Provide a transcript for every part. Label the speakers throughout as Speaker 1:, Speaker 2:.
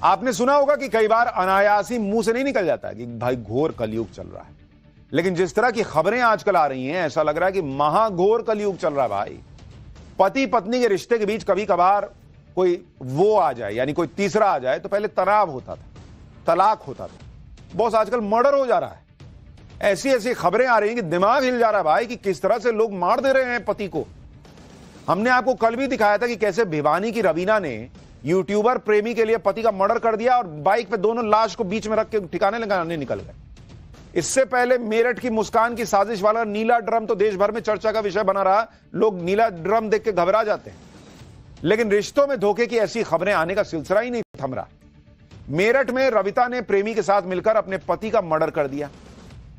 Speaker 1: आपने सुना होगा कि कई बार अनायास ही मुंह से नहीं निकल जाता है कि भाई घोर कलयुग चल रहा है, लेकिन जिस तरह की खबरें आजकल आ रही हैं ऐसा लग रहा है कि महाघोर कलयुग चल रहा है भाई। पति पत्नी के रिश्ते के बीच कभी कभार कोई वो आ जाए, यानी कोई तीसरा आ जाए, तो पहले तनाव होता था, तलाक होता था, बॉस आजकल मर्डर हो जा रहा है। ऐसी ऐसी खबरें आ रही हैं कि दिमाग हिल जा रहा है भाई कि किस तरह से लोग मार दे रहे हैं पति को। हमने आपको कल भी दिखाया था कि कैसे भिवानी की रवीना ने यूट्यूबर प्रेमी के लिए पति का मर्डर कर दिया और बाइक पे दोनों लाश को बीच में रख के ठिकाने लगाने निकल गए। इससे पहले मेरठ की मुस्कान की साजिश वाला नीला ड्रम तो देश भर में चर्चा का विषय बना रहा। लोग नीला ड्रम देख के घबरा जाते हैं, लेकिन रिश्तों में धोखे की ऐसी खबरें आने का सिलसिला ही नहीं थम रहा। मेरठ में रविता ने प्रेमी के साथ मिलकर अपने पति का मर्डर कर दिया।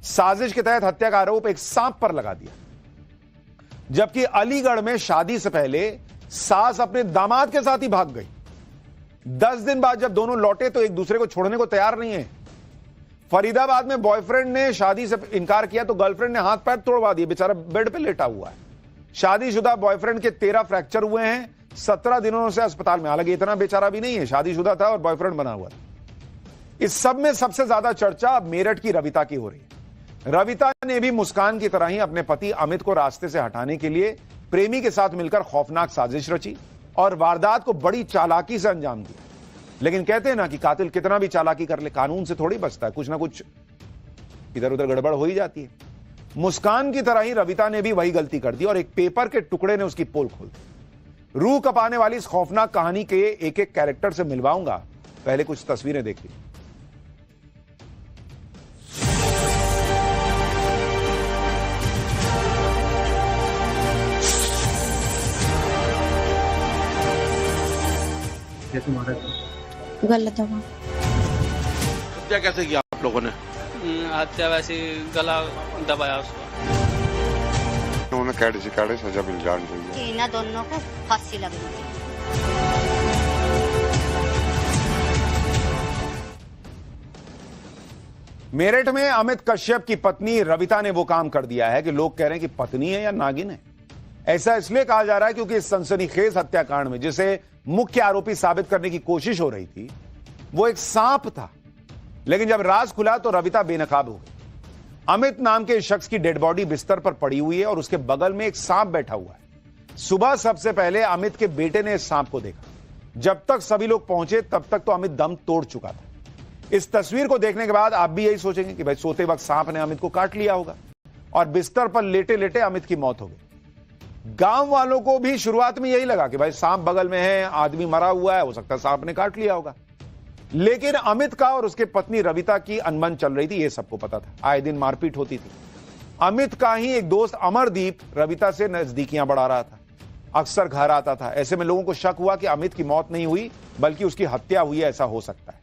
Speaker 1: साजिश के तहत हत्या का आरोप एक सांप पर लगा दिया। जबकि अलीगढ़ में शादी से पहले सास अपने दामाद के साथ ही भाग गई। 10 दिन बाद जब दोनों लौटे तो एक दूसरे को छोड़ने को तैयार नहीं है। फरीदाबाद में बॉयफ्रेंड ने शादी से इनकार किया तो गर्लफ्रेंड ने हाथ पैर तोड़वा दिए, बेचारा बेड पे लेटा हुआ है। शादीशुदा बॉयफ्रेंड के 13 फ्रैक्चर हुए हैं, 17 दिनों से अस्पताल में। हालांकि इतना बेचारा भी नहीं है, शादीशुदा था और बॉयफ्रेंड बना हुआ था। इस सब में सबसे ज्यादा चर्चा मेरठ की रविता की हो रही है। रविता ने भी मुस्कान की तरह ही अपने पति अमित को रास्ते से हटाने के लिए प्रेमी के साथ मिलकर खौफनाक साजिश रची और वारदात को बड़ी चालाकी से अंजाम दिया। लेकिन कहते हैं ना कि कातिल कितना भी चालाकी कर ले, कानून से थोड़ी बचता है, कुछ ना कुछ इधर उधर गड़बड़ हो ही जाती है। मुस्कान की तरह ही रविता ने भी वही गलती कर दी और एक पेपर के टुकड़े ने उसकी पोल खोल दी। रूह कपाने वाली इस खौफनाक कहानी के एक एक कैरेक्टर से मिलवाऊंगा, पहले कुछ तस्वीरें देखिए।
Speaker 2: गलत होगा।
Speaker 3: हत्या कैसे किया आप लोगों ने?
Speaker 4: हत्या वैसे गला दबाया उसका।
Speaker 5: उन्होंने कैसे से कैसे सजा मिल जानी चाहिए।
Speaker 2: इन्हें दोनों को फांसी लगनी चाहिए।
Speaker 1: मेरठ में अमित कश्यप की पत्नी रविता ने वो काम कर दिया है कि लोग कह रहे हैं कि पत्नी है या नागिन है। ऐसा इसलिए कहा जा रहा है क्योंकि इस सनसनीखेज हत्याकांड में जिसे मुख्य आरोपी साबित करने की कोशिश हो रही थी वो एक सांप था, लेकिन जब राज खुला तो रविता बेनकाब हो गई। अमित नाम के शख्स की डेड बॉडी बिस्तर पर पड़ी हुई है और उसके बगल में एक सांप बैठा हुआ है। सुबह सबसे पहले अमित के बेटे ने इस सांप को देखा। जब तक सभी लोग पहुंचे तब तक तो अमित दम तोड़ चुका था। इस तस्वीर को देखने के बाद आप भी यही सोचेंगे कि भाई सोते वक्त सांप ने अमित को काट लिया होगा और बिस्तर पर लेटे लेटे अमित की मौत हो गई। गांव वालों को भी शुरुआत में यही लगा कि भाई सांप बगल में है, आदमी मरा हुआ है, हो सकता है सांप ने काट लिया होगा। लेकिन अमित का और उसके पत्नी रविता की अनबन चल रही थी, यह सबको पता था। आए दिन मारपीट होती थी। अमित का ही एक दोस्त अमरदीप रविता से नजदीकियां बढ़ा रहा था, अक्सर घर आता था। ऐसे में लोगों को शक हुआ कि अमित की मौत नहीं हुई बल्कि उसकी हत्या हुई है, ऐसा हो सकता है।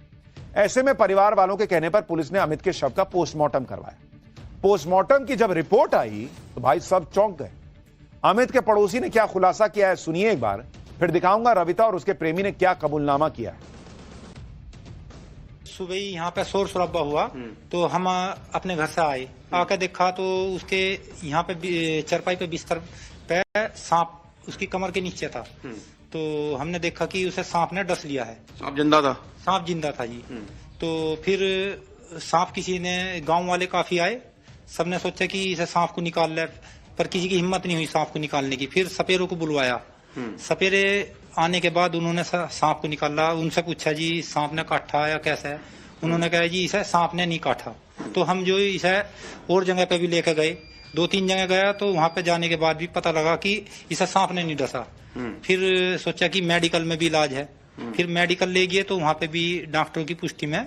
Speaker 1: ऐसे में परिवार वालों के कहने पर पुलिस ने अमित के शव का पोस्टमार्टम करवाया। पोस्टमार्टम की जब रिपोर्ट आई तो भाई सब चौंक गए। अमित के पड़ोसी ने क्या खुलासा किया है सुनिए एक बार, फिर दिखाऊंगा रविता और उसके प्रेमी ने क्या कबूलनामा किया है।
Speaker 6: सुबह ही यहाँ पे शोर शराबा हुआ तो हम अपने घर से आए, आकर देखा तो उसके यहाँ पे चरपाई पे बिस्तर पे सांप उसकी कमर के नीचे था। तो हमने देखा कि उसे सांप ने डस लिया है।
Speaker 3: सांप जिंदा था?
Speaker 6: सांप जिंदा था जी। तो फिर सांप किसी ने, गांव वाले काफी आए, सबने सोचा कि इसे सांप को निकाल ले, पर किसी की हिम्मत नहीं हुई सांप को निकालने की। फिर सपेरों को बुलवाया। सपेरे आने के बाद उन्होंने सांप को निकाला। उनसे पूछा जी सांप ने काटा या कैसा है? उन्होंने कहा जी इसे सांप ने नहीं काटा। तो हम जो इसे और जगह पे भी लेकर गए, 2-3 जगह गया तो वहां पे जाने के बाद भी पता लगा कि इसे सांप ने नहीं डसा। फिर सोचा कि मेडिकल में भी इलाज है। फिर मेडिकल ले गए तो वहां पे भी डॉक्टरों की पुष्टि में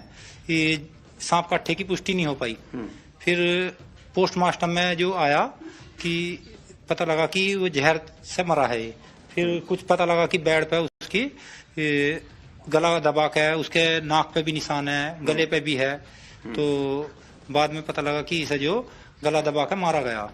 Speaker 6: सांप काटे की पुष्टि नहीं हो पाई। फिर पोस्टमार्टम में जो आया कि पता लगा कि वो जहर से मरा है। फिर कुछ पता लगा कि बेड पे उसकी गला दबा के, उसके नाक पे भी निशान है, गले पे भी है। तो बाद में पता लगा कि इसे जो गला दबा के मारा गया।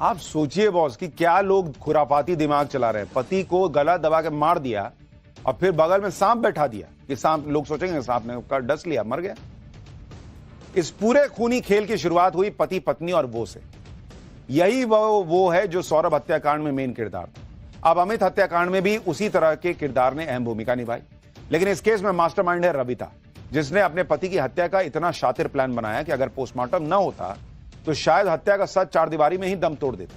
Speaker 1: आप सोचिए बॉस कि क्या लोग खुराफाती दिमाग चला रहे हैं। पति को गला दबा के मार दिया और फिर बगल में सांप बैठा दिया कि सांप, लोग सोचेंगे सांप ने डस लिया, मर गया। इस पूरे खूनी खेल की शुरुआत हुई पति पत्नी और वो से। यही वो है जो सौरभ हत्याकांड में मेन किरदार था। अब अमित हत्याकांड में भी उसी तरह के किरदार ने अहम भूमिका निभाई। लेकिन इस केस में मास्टरमाइंड है रविता, जिसने अपने पति की हत्या का इतना शातिर प्लान बनाया कि अगर पोस्टमार्टम न होता तो शायद हत्या का सच चारदीवारी में ही दम तोड़ देते।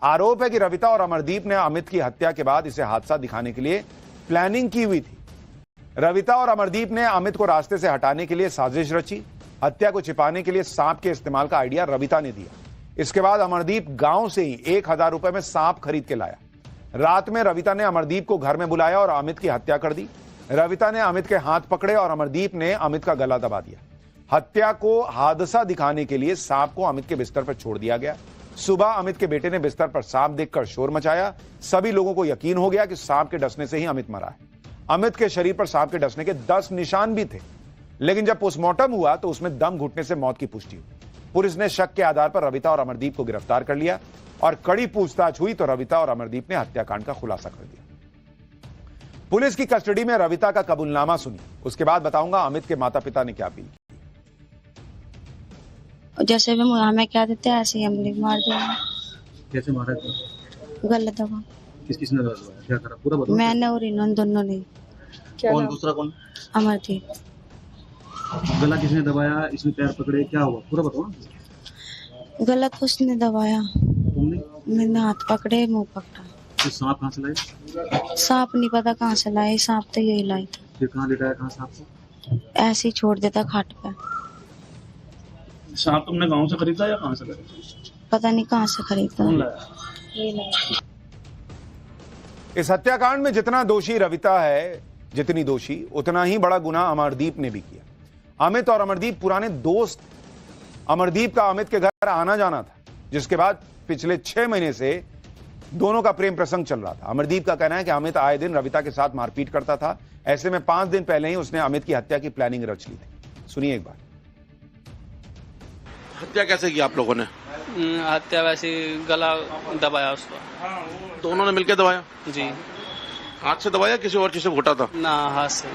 Speaker 1: आरोप है कि रविता और अमरदीप ने अमित की हत्या के बाद इसे हादसा दिखाने के लिए प्लानिंग की हुई थी। रविता और अमरदीप ने अमित को रास्ते से हटाने के लिए साजिश रची। हत्या को छिपाने के लिए सांप के इस्तेमाल का आइडिया रविता ने दिया। इसके बाद अमरदीप गांव से ही 1000 रुपए में सांप खरीद के लाया। रात में रविता ने अमरदीप को घर में बुलाया और अमित की हत्या कर दी। रविता ने अमित के हाथ पकड़े और अमरदीप ने अमित का गला दबा दिया। हत्या को हादसा दिखाने के लिए सांप को अमित के बिस्तर पर छोड़ दिया गया। सुबह अमित के बेटे ने बिस्तर पर सांप देखकर शोर मचाया। सभी लोगों को यकीन हो गया कि सांप के डसने से ही अमित मरा है। अमित के शरीर पर सांप के डसने के 10 निशान भी थे, लेकिन जब पोस्टमार्टम हुआ तो उसमें दम घुटने से मौत की पुष्टि हुई। पुलिस ने शक के आधार पर रविता और अमरदीप को गिरफ्तार कर लिया और कड़ी पूछताछ हुई तो रविता और अमरदीप ने हत्याकांड का खुलासा कर दिया। पुलिस की कस्टडी में रविता का कबूलनामा सुनी, उसके बाद बताऊंगा अमित के माता पिता ने क्या अपील की।
Speaker 7: जैसे भी हमें क्या देते हैं ऐसे ही हम भी मार देंगे।
Speaker 8: कैसे मारा था?
Speaker 7: गलत दबा।
Speaker 8: किसने दबाया? क्या करा? पूरा बताओ।
Speaker 7: मैंने और इन्होंने दोनों ने।
Speaker 8: कौन दूसरा कौन?
Speaker 7: अमरदीप।
Speaker 8: गला किसने दबाया? इसमें पैर पकड़े, क्या हुआ? पूरा बताओ ना।
Speaker 7: गलत उसने दबाया,
Speaker 8: तुमने?
Speaker 7: मैंने हाथ पकड़े, मुंह पकड़ा।
Speaker 8: तो सांप कहाँ से लाए?
Speaker 7: सांप नहीं पता कहाँ से लाए, सांप तो यही लाई था।
Speaker 8: फिर कहाँ लेटाया? कहाँ सांप को?
Speaker 7: ऐसे ही छोड़ देता खाट पे।
Speaker 8: सांप तुमने गांव से खरीदा या कहाँ से लाया?
Speaker 7: पता नहीं कहाँ से खरीदा।
Speaker 8: कौन लाया?
Speaker 7: यही लाया।
Speaker 1: इस हत्याकांड में जितना दोषी रविता है, जितनी दोषी उतना ही बड़ा गुनाह अमरदीप ने भी किया। अमित और अमरदीप पुराने दोस्त। अमरदीप का अमित के घर आना जाना था, जिसके बाद पिछले 6 महीने से दोनों का प्रेम प्रसंग चल रहा था। अमरदीप का कहना है कि अमित आए दिन रविता के साथ मारपीट करता था। ऐसे में 5 दिन पहले ही उसने अमित की हत्या की प्लानिंग रच ली थी। सुनिए एक बार।
Speaker 3: हत्या कैसे की आप लोगों ने?
Speaker 4: हत्या वैसे गला दबाया उसको।
Speaker 3: दोनों ने मिलकर दबाया?
Speaker 4: जी।
Speaker 3: हाथ से दबाया, किसी और चीज से घोटा था?
Speaker 4: ना, हाथ से।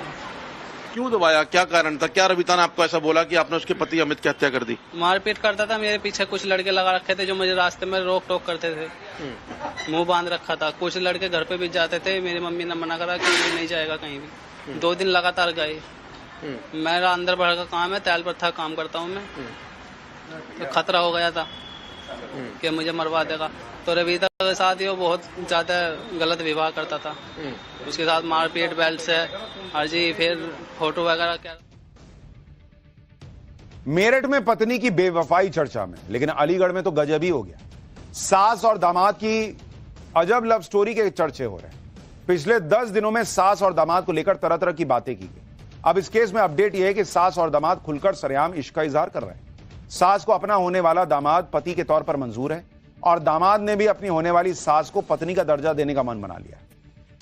Speaker 3: क्यों दबाया? क्या कारण था? क्या रविता ने आपको ऐसा बोला कि आपने उसके पति अमित की हत्या कर दी?
Speaker 4: मारपीट करता था। मेरे पीछे कुछ लड़के लगा रखे थे जो मुझे रास्ते में रोक टोक करते थे। मुंह बांध रखा था। कुछ लड़के घर पे भी जाते थे। मेरी मम्मी ने मना करा कि ये नहीं जाएगा कहीं भी। 2 दिन लगातार गए। मेरा अंदर बढ़ का काम है, तैल पर था काम करता हूँ मैं। तो खतरा हो गया था कि मुझे मरवा देगा। तो रविता के साथ ही वो बहुत ज्यादा गलत व्यवहार करता था। उसके साथ मारपीट, बेल्ट से हर जी, फिर फोटो वगैरह। क्या
Speaker 1: मेरठ में पत्नी की बेवफाई चर्चा में, लेकिन अलीगढ़ में तो गजब ही हो गया। सास और दामाद की अजब लव स्टोरी के चर्चे हो रहे हैं। पिछले 10 दिनों में सास और दामाद को लेकर तरह तरह की बातें की गई। अब इस केस में अपडेट यह है कि सास और दामाद खुलकर सरेआम इश्क का इजहार कर रहे हैं। सास को अपना होने वाला दामाद पति के तौर पर मंजूर है और दामाद ने भी अपनी होने वाली सास को पत्नी का दर्जा देने का मन बना लिया है।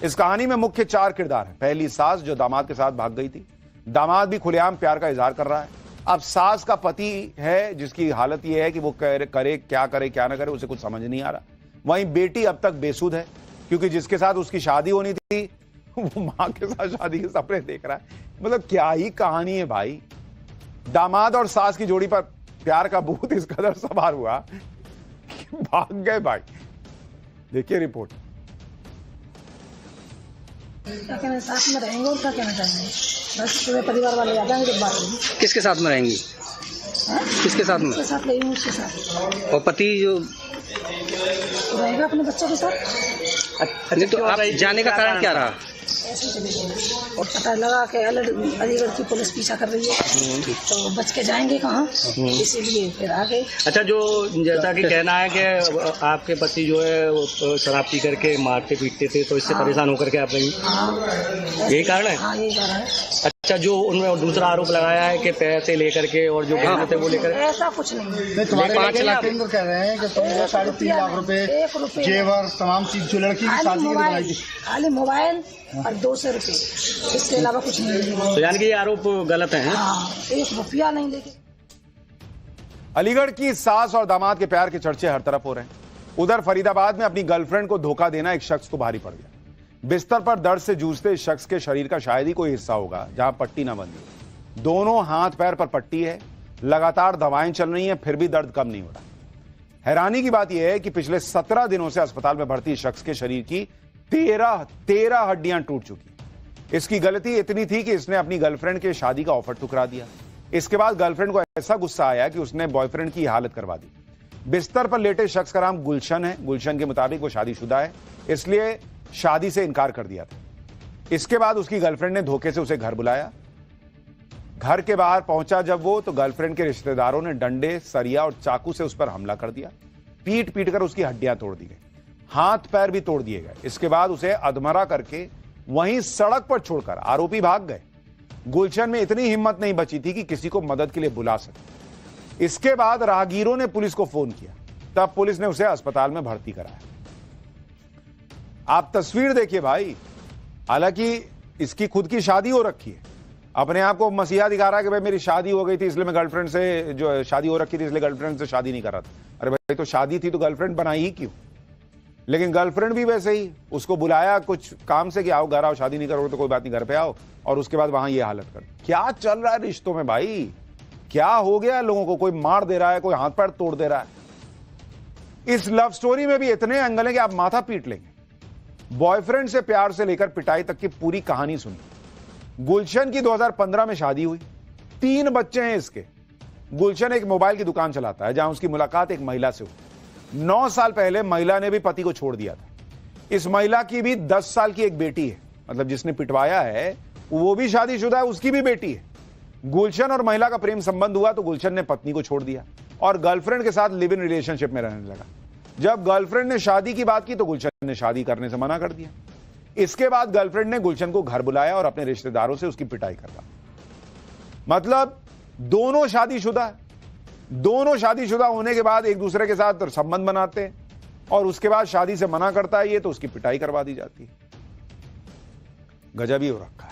Speaker 1: इस कहानी में मुख्य 4 किरदार हैं। पहली सास जो दामाद के साथ भाग गई थी। दामाद भी खुलेआम प्यार का इजहार कर रहा है। अब सास का पति है जिसकी हालत यह है कि वो करे क्या करे क्या ना करे, उसे कुछ समझ नहीं आ रहा। वहीं बेटी अब तक बेसुध है क्योंकि जिसके साथ उसकी शादी होनी थी वो मां के साथ शादी के सपने देख रहा है। मतलब क्या ही कहानी है भाई। दामाद और सास की जोड़ी पर प्यार का भूत इस कदर सवार हुआ कि भाग गए भाई। देखिए रिपोर्ट।
Speaker 9: क्या कहना, साथ में रहेंगे और क्या कहना चाहेंगे? बस पूरे परिवार वाले आ जाएंगे। बात होगी।
Speaker 10: किसके साथ में रहेंगी? किसके साथ में?
Speaker 9: उसके साथ रहेंगे, उसके साथ।
Speaker 10: और पति जो
Speaker 9: रहेगा अपने बच्चों के साथ।
Speaker 10: अच्छा, तो आप जाने का कारण क्या रहा?
Speaker 9: ऐसे चले गए और पता लगा कि अलीगढ़ की पुलिस पीछा कर रही है तो बच के जाएंगे कहाँ, इसीलिए फिर आ गए।
Speaker 10: अच्छा, जो जैसा कि कहना है कि आपके पति जो है वो शराब पी करके मारते पीटते थे तो इससे परेशान होकर के आप गई। यही कारण है?
Speaker 9: हाँ, यही कारण है।
Speaker 10: अच्छा, जो उन्होंने दूसरा आरोप लगाया है कि पैसे लेकर के और जो गहने थे वो लेकर,
Speaker 9: ऐसा कुछ नहीं।
Speaker 8: 5 लाख केंद्र कह रहे हैं कि तुमने 3.5 लाख रुपए जेवर तमाम चीज जो लड़की की शादी के बनाई थी,
Speaker 9: खाली मोबाइल और 200 रुपये, इसके अलावा कुछ नहीं।
Speaker 10: तो यानी कि ये आरोप गलत है?
Speaker 9: हाँ, 1 रुपया नहीं लेके।
Speaker 1: अलीगढ़ की सास और दामाद के प्यार के चर्चे हर तरफ हो रहे हैं। उधर फरीदाबाद में अपनी गर्लफ्रेंड को धोखा देना एक शख्स को भारी पड़ गया। बिस्तर पर दर्द से जूझते इस शख्स के शरीर का शायद ही कोई हिस्सा होगा जहां पट्टी ना बंधी हो। दोनों हाथ पैर पर पट्टी है, लगातार दवाएं चल रही हैं, फिर भी दर्द कम नहीं हो रहा। हैरानी की बात यह है कि पिछले 17 दिनों से अस्पताल में भर्ती शख्स के शरीर की 13 हड्डियां टूट चुकी। इसकी गलती इतनी थी कि इसने अपनी गर्लफ्रेंड के शादी का ऑफर ठुकरा दिया। इसके बाद गर्लफ्रेंड को ऐसा गुस्सा आया कि उसने बॉयफ्रेंड की हालत करवा दी। बिस्तर पर लेटे शख्स का नाम गुलशन है। गुलशन के मुताबिक वो शादीशुदा है, इसलिए शादी से इनकार कर दिया था। इसके बाद उसकी गर्लफ्रेंड ने धोखे से उसे घर बुलाया। घर के बाहर पहुंचा जब वो, तो गर्लफ्रेंड के रिश्तेदारों ने डंडे, सरिया और चाकू से उस पर हमला कर दिया। पीट पीट कर उसकी हड्डियां तोड़ दी गई, हाथ पैर भी तोड़ दिए गए। इसके बाद उसे अधमरा करके वहीं सड़क पर छोड़कर आरोपी भाग गए। गुलशन में इतनी हिम्मत नहीं बची थी कि किसी को मदद के लिए बुला सके। इसके बाद राहगीरों ने पुलिस को फोन किया, तब पुलिस ने उसे अस्पताल में भर्ती कराया। आप तस्वीर देखिए भाई, हालांकि इसकी खुद की शादी हो रखी है, अपने आप को मसीहा दिखा रहा है कि भाई मेरी शादी हो गई थी इसलिए मैं गर्लफ्रेंड से, जो शादी हो रखी थी इसलिए गर्लफ्रेंड से शादी नहीं कर रहा था। अरे भाई तो शादी थी तो गर्लफ्रेंड बनाई ही क्यों? लेकिन गर्लफ्रेंड भी वैसे ही, उसको बुलाया कुछ काम से कि आओ घर आओ, शादी नहीं करोगे तो कोई बात नहीं घर पे आओ, और उसके बाद वहां ये हालत कर। क्या चल रहा है रिश्तों में भाई? क्या हो गया है लोगों को? कोई मार दे रहा है, कोई हाथ पैर तोड़ दे रहा है। इस लव स्टोरी में भी इतने एंगल है कि आप माथा पीट लेंगे। बॉयफ्रेंड से प्यार से लेकर पिटाई तक की पूरी कहानी सुनी। गुलशन की 2015 में शादी हुई, 3 बच्चे हैं इसके। गुलशन एक मोबाइल की दुकान चलाता है जहां उसकी मुलाकात एक महिला से हुई। 9 साल पहले महिला ने भी पति को छोड़ दिया था। इस महिला की भी 10 साल की एक बेटी है, मतलब जिसने पिटवाया है वो भी शादीशुदा है, उसकी भी बेटी है। गुलशन और महिला का प्रेम संबंध हुआ तो गुलशन ने पत्नी को छोड़ दिया और गर्लफ्रेंड के साथ लिव इन रिलेशनशिप में रहने लगा। जब गर्लफ्रेंड ने शादी की बात की तो गुलशन ने शादी करने से मना कर दिया। इसके बाद गर्लफ्रेंड ने गुलशन को घर बुलाया और अपने रिश्तेदारों से उसकी पिटाई करवा। मतलब दोनों शादीशुदा होने के बाद एक दूसरे के साथ संबंध बनाते हैं और उसके बाद शादी से मना करता है ये, तो उसकी पिटाई करवा दी जाती है। गजब ही हो रखा है।